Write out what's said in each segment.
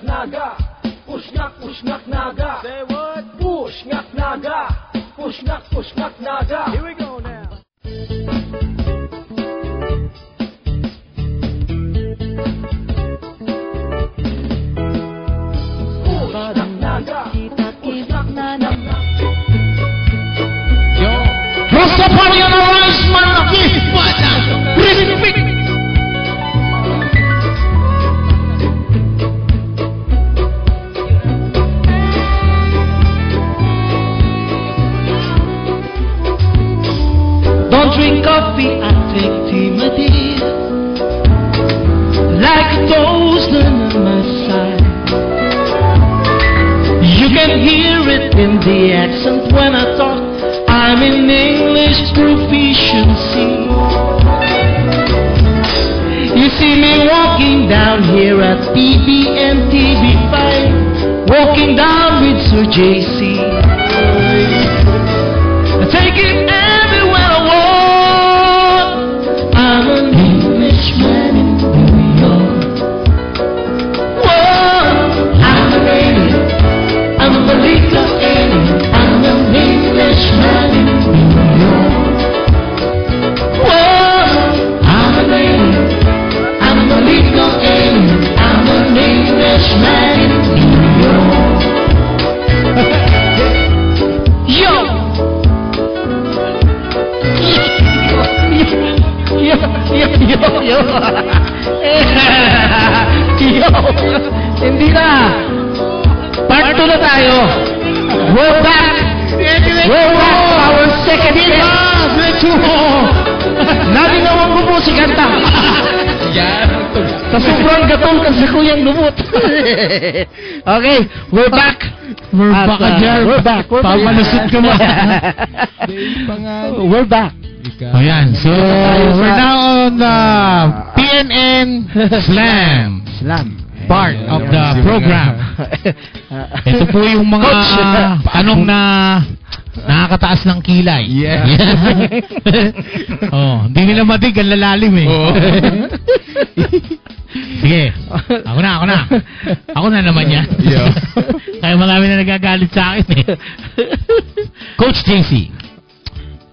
naga. Pushnak naga. Say what? Pushnak naga. Pushnak naga. Here we go now. Pushnak naga. Pushnak naga. Yo. Rastafarian arise, Malaki, Father, respect. Don't drink coffee, I take tea, my dear. Like a toast on my side. You can hear it in the accent when I talk. I'm in English proficiency. You see me walking down here at PBN TV5, walking down with Sir JC. I take it everywhere I walk. I'm an Englishman in New York. Whoa, I'm an alien. I'm a little alien. I'm an Englishman in New York. Whoa, I'm an alien. I'm a little alien. I'm an Englishman in New York. Yo! Yo! Hindi na! Part 2 na tayo! We're back! We're back to our second set! Nalinawan ko po si Kanta! Sa sobrang gatong kasi kuyang lumot! Okay, we're back! We're back again. We're back! Papalusot ka mo. We're back! Ayan, so we're now on the PNN Slam part of the program. Ito po yung mga tanong na nakakataas ng kilay. Yeah. Oh, hindi nila madig, ang lalalim eh. Oh. Sige, ako na naman yan. Yeah. Kaya marami na nagagalit sa akin eh. Coach JC,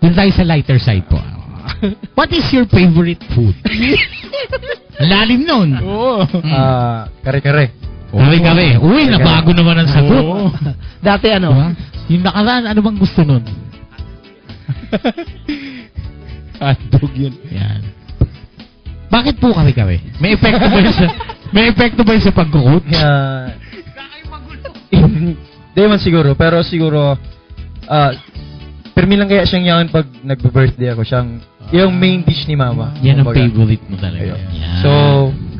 dun tayo sa lighter side po. What is your favorite food? Lalim nun. Oo. Kare-kare. Kare-kare. Uy, nabago naman ang sagot. Oo. Dati ano? Diba? Yung nakaraan, ano bang gusto nun? Hotdog yun. Yan. Bakit po kare-kare? May epekto ba yun sa, may epekto ba yun sa pag-coach? Hindi man siguro, pero siguro permi lang kaya siyang yakin pag nagbe-birthday ako. Siyang yung main dish ni mama. Yan ang kumbaga. favorite mo talaga. Yan. So,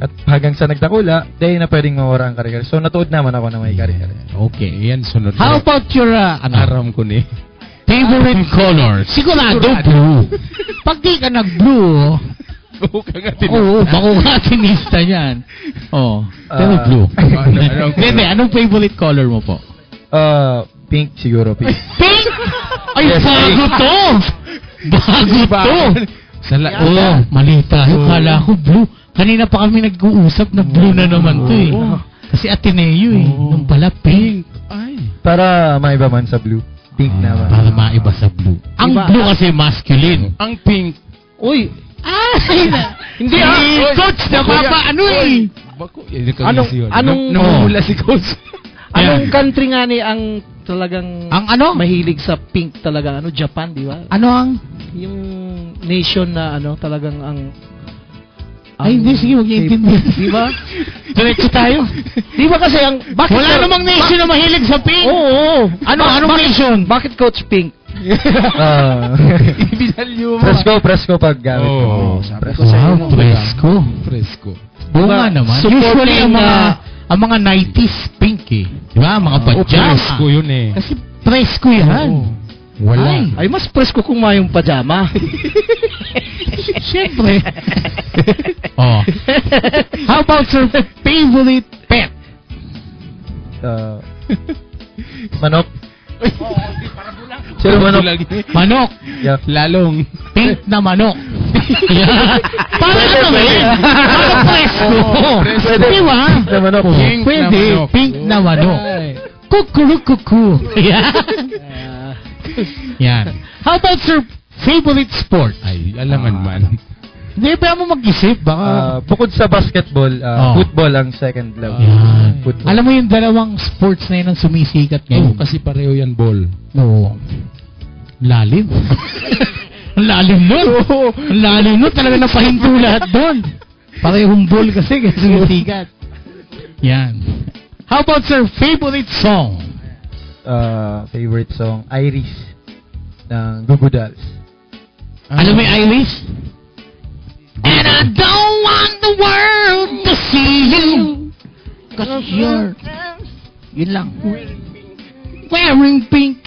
at hanggang sa nagdakula, dahil na pwedeng mawara ang kare-kare. So, natuod naman ako na may kare-kare. Okay. Yan, sunod. How about your, Aram ko ni. favorite color? Sigurado blue. Pag di ka nag-blue, Oo, bako ka tinista yan. Oh, pero blue. Bebe, anong favorite color mo po? Pink siguro. Pink. Pink? Ay, Yes, bago pink. to! Bago to! Oo, mali tayo. Kala ko blue. Kanina pa kami nag-uusap na blue na naman to eh. Kasi Ateneo eh. Nung pala pink. Ay. Para maiba man sa blue. Pink naman. Para maiba sa blue. Ang blue kasi masculine. Ang pink. Uy! Hindi coach na ano eh. Bako, Anong namumula si coach. Anong country nga ni ang talagang Ang ano? mahilig sa pink talaga? Japan, di ba? Ano ang? Yung nation na talagang ang Ay, hindi. Sige, huwag niyo intindihan. Di ba? Diretso tayo. Di ba kasi ang... Bakit Wala namang nation na mahilig sa pink. Oo. Anong nation? Bakit Coach Pink? Ibinalyo mo. Presko pag gamit ko. Oo, sabi ko Wow, presko. Presko. Oo nga naman. Usually ang mga 90s pink eh. Di ba? Mga pajama. Presko yun eh. Kasi presko yan. Wala. Ay, mas presko kung yung pajama. Siyempre. Oh. How about your favorite pet? Manok. Sino manok? Manok. Yeah. Lalong. Pink na manok. Para ano ba yun? Para presko. Di ba? Na manok. Oh, Pink na pwede. manok. Pink na manok. Ay. Kukurukuku. Yan. How about your favorite sport? Ay, alangan man. Hindi ba mo mag-isip? Baka... Bukod sa basketball, Oh. football ang second love. Yan. Football. Alam mo yung dalawang sports na yun ang sumisikat Oh, ngayon? kasi pareho yan ball. Oo. Lalim. Ang lalim nun. Ang lalim nun. Talaga napahinto lahat doon. Parehong ball kasi sumisikat. Yan. How about your favorite song? Favorite song, Iris ng Goo Goo Dolls. Alam mo yung Iris? And I don't want the world to see you. Cause you're... Yun lang. Wearing pink.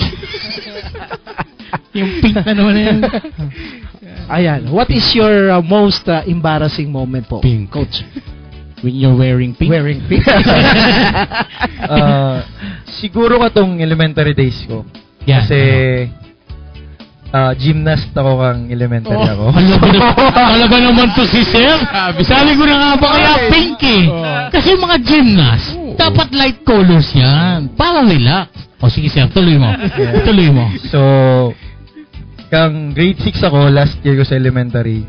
Yung pink na naman na yun. Ayan. What is your most embarrassing moment po, Pink. Coach? When you're wearing pink? Wearing pink. Siguro katong elementary days ko. Yan. Kasi gymnast ako kang elementary ako. Talaga naman to si Sir. Sabi ko na nga ba kaya pink eh. Kasi mga gymnast, dapat light colors yan. Para relax. O sige Sir, tuloy mo. Tuloy mo. So, kang grade 6 ako, last year ko sa elementary,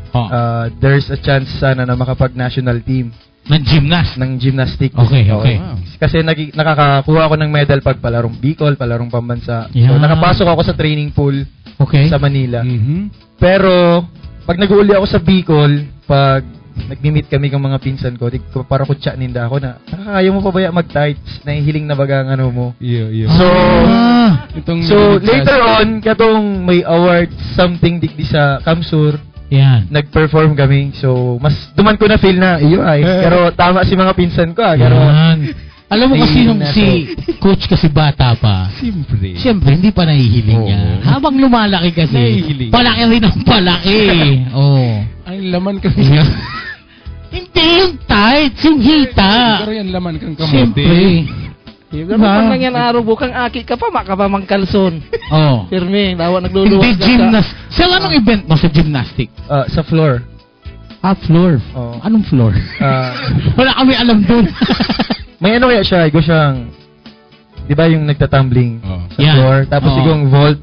there's a chance sana na makapag-national team Ng gymnast. ng gymnastics. Okay, So, okay. Kasi nakakakuha ako ng medal pag palarong Bicol, palarong pambansa. So, Yeah. nakapasok ako sa training pool Okay. sa Manila. Mhm. Pero, pag nag-uuli ako sa Bicol, pag nagmi-meet kami ng mga pinsan ko, para kutsa ninda ako na, nakakaya mo pa ba mag-tights? Nahihiling na baga ang ano mo? Iyo. So, Itong so later on, katong may award something digdi sa Kamsur, Yan. nag-perform kami. So, mas duman ko na feel na, iyo ay. Pero tama si mga pinsan ko Pero, Yan. Alam mo kasi Nahihiling nung na si coach kasi bata pa, Siyempre. siyempre hindi pa nahihiling Oo. yan. Habang lumalaki kasi, Nahihiling. palaki rin ang palaki. Oo. Ang laman kasi. Hindi yung tights, yung hita. Pero yan laman kang kamote. Siyempre. Pero pag lang yan araw, bukang aki ka pa, makapamang kalson. Oo. Pirme, dawa nagluluwas Hindi ka sa... gymnast. Sa anong event mo sa gymnastic? sa floor. Floor. Oo. Anong floor? Wala kami alam dun. May ano kaya siya, iko siyang, di ba yung nagtatumbling Oh. sa Yan. floor, tapos Oo. yung vault,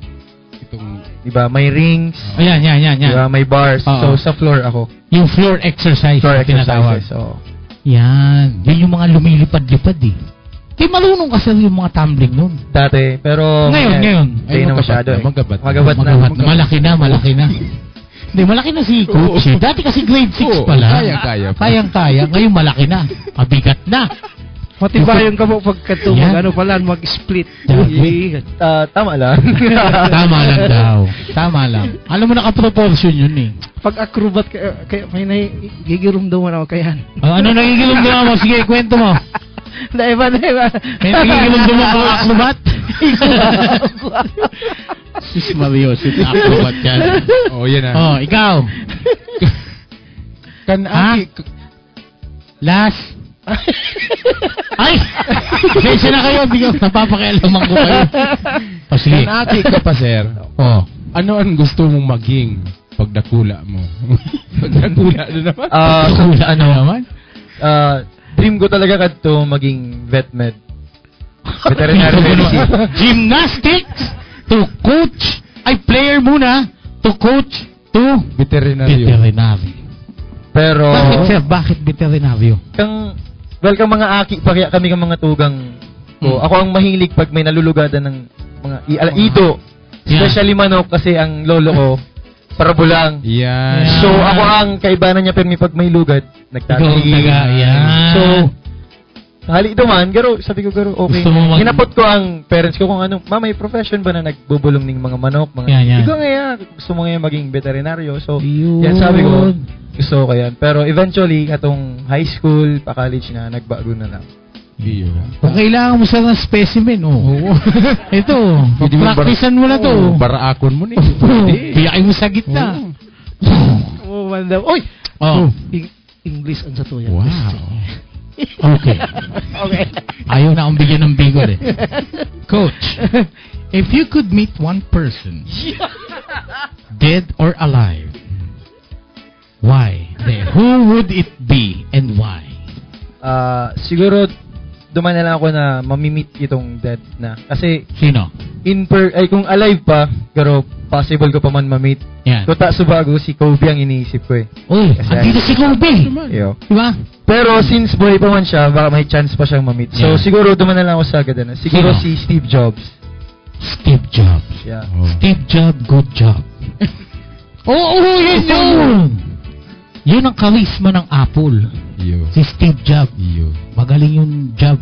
Itong di ba, may rings, Ayan, yan. di ba, may bars. Oo. So, sa floor ako. Yung floor exercise. Floor na tinatawag. exercises. So, Yan. Yun yung mga lumilipad-lipad eh. Kaya marunong kasi yung mga tumbling nun. dati, pero... Ngayon. Hindi na masyado eh. Magabat. Magabat na. Magabat. Malaki na. Hindi, malaki na si coach eh. Dati kasi grade 6 Oo, pala. kaya-kaya pa. Kayang-kaya. Ngayon malaki na. Mabigat na. Matibayan ka mo pagkato, Yan. ano pala, mag-split. Uy. Tama lang. Tama lang daw. Tama lang. Alam mo, naka-proportion yun eh. Pag acrobat ka, kaya may nagigirumduman ako kayan. Ano nagigilom-duman mo? Sige, kwento mo. Naiba. May nagigilom-duman ka acrobat? Sis Mario, sis acrobat yan. Oh, yan ah. Oh, ikaw. Kanaki. Last. Ay! Pasensya na kayo, hindi ko napapakialaman ko kayo. O sige. Kanaki ka pa, sir. Oh. Ano ang gusto mong maging pag nakula mo? Pag nakula na naman. Ano naman? Dream ko talaga kadto maging vet med. Veterinary medicine. Gymnastics to coach. Ay, player muna. To coach to Veterinaryo. veterinary. Pero, Bakit, sir? Bakit veterinaryo? kang mga aki pa kaya kami kang mga tugang ko. Ako ang mahilig pag may nalulugadan ng mga ito. Yeah. Especially manok kasi ang lolo ko parabulang. Yan. So ako ang kaibanan niya permi pag may lugad, nagtatahi. Yan. So hali duman, garo sabi ko garo okay. Gusto mo Hinapot ko ang parents ko kung ano, ma may profession ba na nagbubulong ning mga manok, mga Yan. Ikaw nga gusto mo nga maging veterinaryo. So Yun. yan sabi ko, gusto ko yan. Pero eventually katong high school, pa college na nagbago na lang. Iyo. Kung kailangan mo sa specimen, Oo. Ito, Pwede mo practicean mo na to. Baraakon mo na eh. Pwede. Biyakin mo sa gitna. Oh, mandam. Oy! Oh. English ang sa tuya. Wow. Okay. Okay. Ayaw na akong bigyan ng bigod eh. Coach, if you could meet one person, dead or alive, Why? Who would it be and why? Siguro, duman na lang ako na mamimit itong dead na. Kasi, Sino? kung alive pa, pero possible ko pa man mamit. Yan. Kuta subago, si Kobe ang iniisip ko eh. Uy, Kasi andito si Kobe. Yo. Diba? Pero since buhay pa man siya, baka may chance pa siyang mamit. So, Yeah. siguro, duman na lang ako sa agad na. Siguro Sino? si Steve Jobs. Steve Jobs. Yeah. Oh. Steve Jobs, good job. Oo, yun. Yun ang karisma ng Apple. Yo. Si Steve Jobs. Yo. Magaling yung job.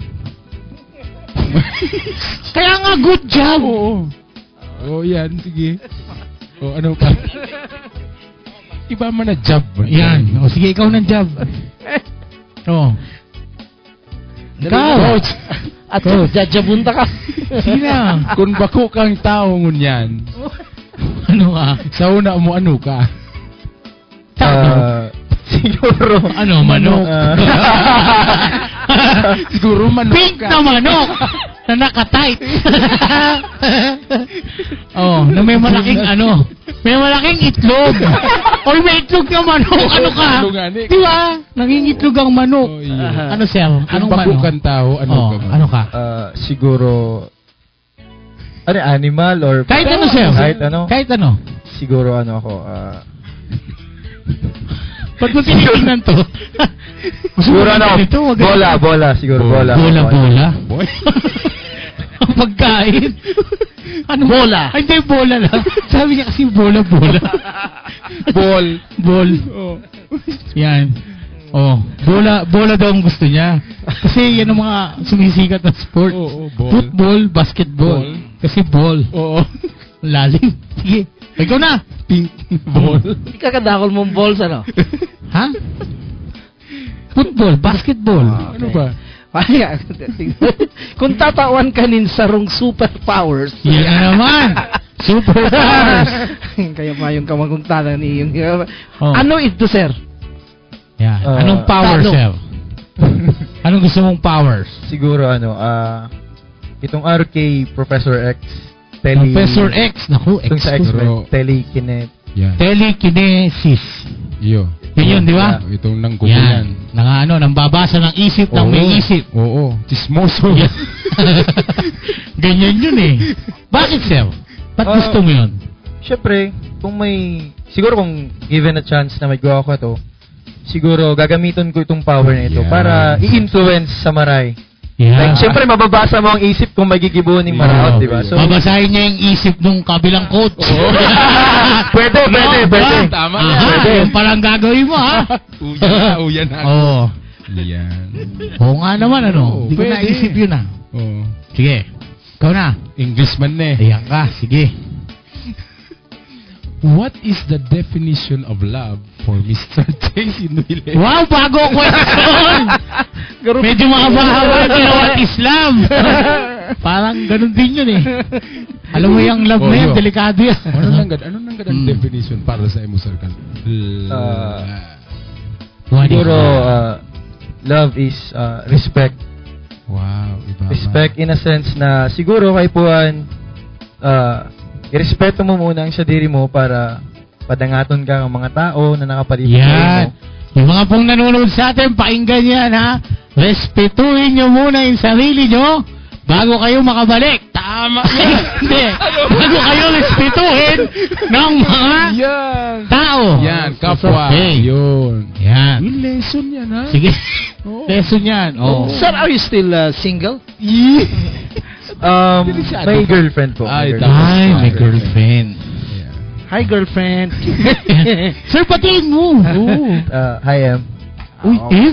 Kaya nga, good job. Oo. Oh, yan. Sige. Oh, ano pa? Iba man na job. Yan. O, sige, ikaw ng job. Oo. Ikaw. Coach. At jajabunta ka. Sige na. Kung bako kang tao ngunyan, Ano ka? sa una mo ano ka? Siguro, Ano, manok? Siguro manok Pink ka. na manok na nakatight. Oh, na may malaking ano, may malaking itlog. Oy, may itlog na manok. Ano ka? Ano nga, ni? Di ba? Nangingitlog ang manok. Oh, yeah. Ano sir? Kung Anong bako manok? kang tao, ano Oh, ka ba? ano ka? siguro, animal or... Kahit ano sir? Kahit ano? Kahit ano? Siguro ano ako, Ba't mo tinitingnan to? siguro ano, Ganito, wag- bola, siguro bola. Bola. Boy. Ang pagkain. Ano? Bola. Ay, hindi, bola lang. Sabi niya kasi bola. Ball. Oh. Yan. Oh, bola daw ang gusto niya. Kasi yan ang mga sumisikat na sport. Oo, ball. Football, basketball. Ball. Kasi ball. Oo. Lalim. Sige. Ikaw na. Pink ball. Ikakadakol mong balls, ano? Ha? Football, basketball. Ano ba? Kung tatawan ka nin sarong superpowers. Yan na naman. Superpowers. Kaya mayong kamagong tanang ni yung... Oh. Ano ito, sir? Yan. Anong power, Talo. sir? Anong gusto mong powers? Siguro ano, itong RK Professor X, Professor X. Naku, Itong X. sa X-Men, Bro. telekinet. Yan. Telekinesis. Yo. Yun, di ba? Itong nang yan. Yan. Nang babasa ng isip ng may isip. Oo. Chismoso. Yan. Ganyan yun eh. Bakit, sir? Ba't gusto mo yun? Siyempre, siguro kung given a chance na magawa ko ito, siguro gagamitin ko itong power na ito Yeah. para i-influence sa maray. Yeah. Like, siyempre, mababasa mo ang isip kung magigibuon ng maraot, di ba? So, Babasahin niya yung isip nung kabilang coach. pwede. Tama Aha, yan. Pwede. yung palang gagawin mo, ha? Uyan na. Oo. Yan. Oo nga naman, ano? Oo, Hindi ko pwede. naisip yun, ah. Oo. Sige. Ikaw na. Englishman na eh. Ayan ka. Sige. What is the definition of love for Mr. J.C. Nuile? Wow, bago question! Medyo makabahawa tinawat Islam. Parang ganun din yun eh. Alam mo yung love Oh, na yan, yo. delikado yan. Ano nang ang Mm. definition para sa imo sir kan? siguro, love is respect. Wow, iba. Respect in a sense na siguro kay Puan, irespeto mo muna ang sadiri mo para padangaton ka ng mga tao na nakapalibot sa Yan. mo. Yung mga pong nanonood sa atin, pakinggan yan ha. Respetuhin nyo muna yung sarili nyo bago kayo makabalik. Tama. Hindi. Bago kayo respetuhin ng mga Yan. tao. Yan, kapwa. Okay. Yun. Yan. Yung lesson yan ha. Sige. Oo. Lesson yan. Oh. Sir, are you still single? May girlfriend po. Ay, May tama. girlfriend. Ay, may girlfriend. Yeah. Hi, girlfriend. Sir, patiin mo. Hi, Em. Uy, eh?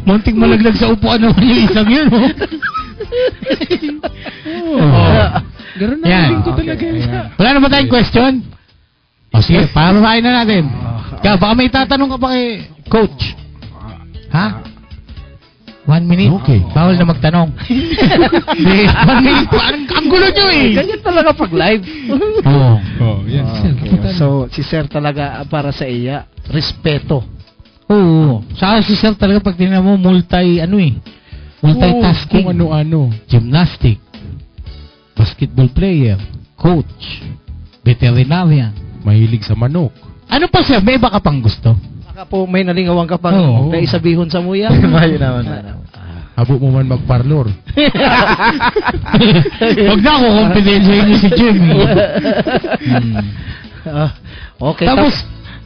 Munting malaglag sa upuan naman yung isang yun, oh. Ganun na Yan. ko talaga yun. Wala na ba tayong question? O sige, pamamain na natin. Kaya baka may tatanong ka pa kay Coach. Ha? 1 minute? Okay. Bawal na magtanong. Hindi, 1 minute. Parang ang gulo nyo eh. Ganyan talaga pag live. Oo. Oh, yan. Sir, kapitan. So, si Sir talaga para sa iya, respeto. Oo. Saka si Sir talaga pag tingnan mo, multitasking. Kung ano-ano. Gymnastic. Basketball player. Coach. Veterinarian. Mahilig sa manok. Ano pa siya? May iba ka pang gusto? Saka po may nalingawan ka pang Oo. naisabihon sa muya. Mayo naman. Habo mo man magparlor. Huwag na ako confidential niyo si Jimmy. Okay. Tapos,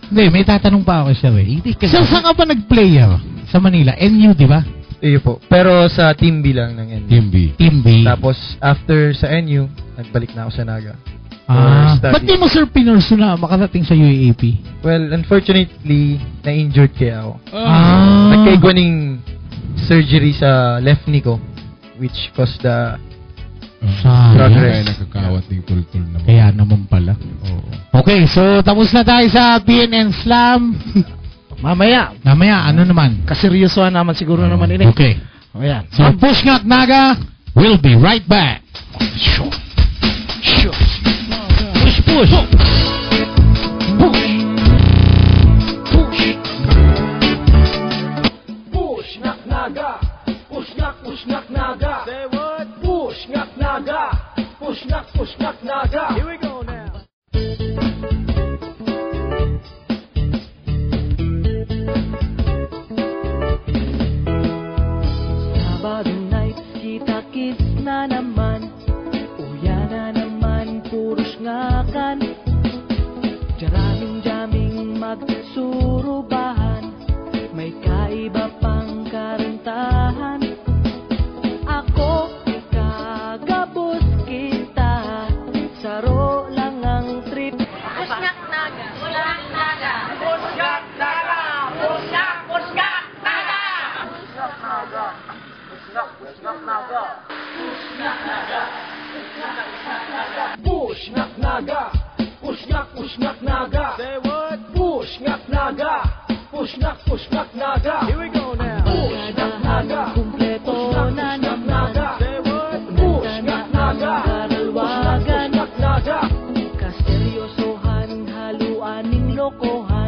hindi, may tatanong pa ako siya eh. Saan ka ba nag-play sa Manila? NU, di ba? Iyo po. Pero sa Team B lang ng NU. Team B. Team B. Tapos, after sa NU, nagbalik na ako sa Naga. Ba't di mo sir pinurso na makarating sa UAAP? Well, unfortunately, na-injured kaya ako. Ah. Nagkaigwaning surgery sa left knee ko, which caused the Kaya progress. nakakawat ng tultul naman. Kaya naman pala. Oo. Okay, so tapos na tayo sa PNN Slam. Mamaya, Namaya, ano naman? kaseryosohan naman siguro naman ini. Okay. Ayan. So, Push Ngak Naga, we'll be right back. Push, push. Push Ngak Naga. Push Ngak Naga. Say what? Push Ngak Naga. Push Ngak Naga. Here we go now. Sabado night, kita-kits na naman. Uya na naman, puros ngakan. Jaraming-jaming magsurubahan. May kaiba pang karintahan. Ako, kagabos kita. Saro lang ang trip. Pusngak naga, pusngak naga, pusngak naga, pusngak, pusngak naga. Push Ngak Naga. Push Ngak Naga. Say what? Push Ngak Naga. Push Ngak Naga. Here we go now. Push Ngak Naga. Kumpleto na naman. Say what? Push Ngak Naga. Push Ngak Naga. Kaseryosohan, haluan ng lokohan.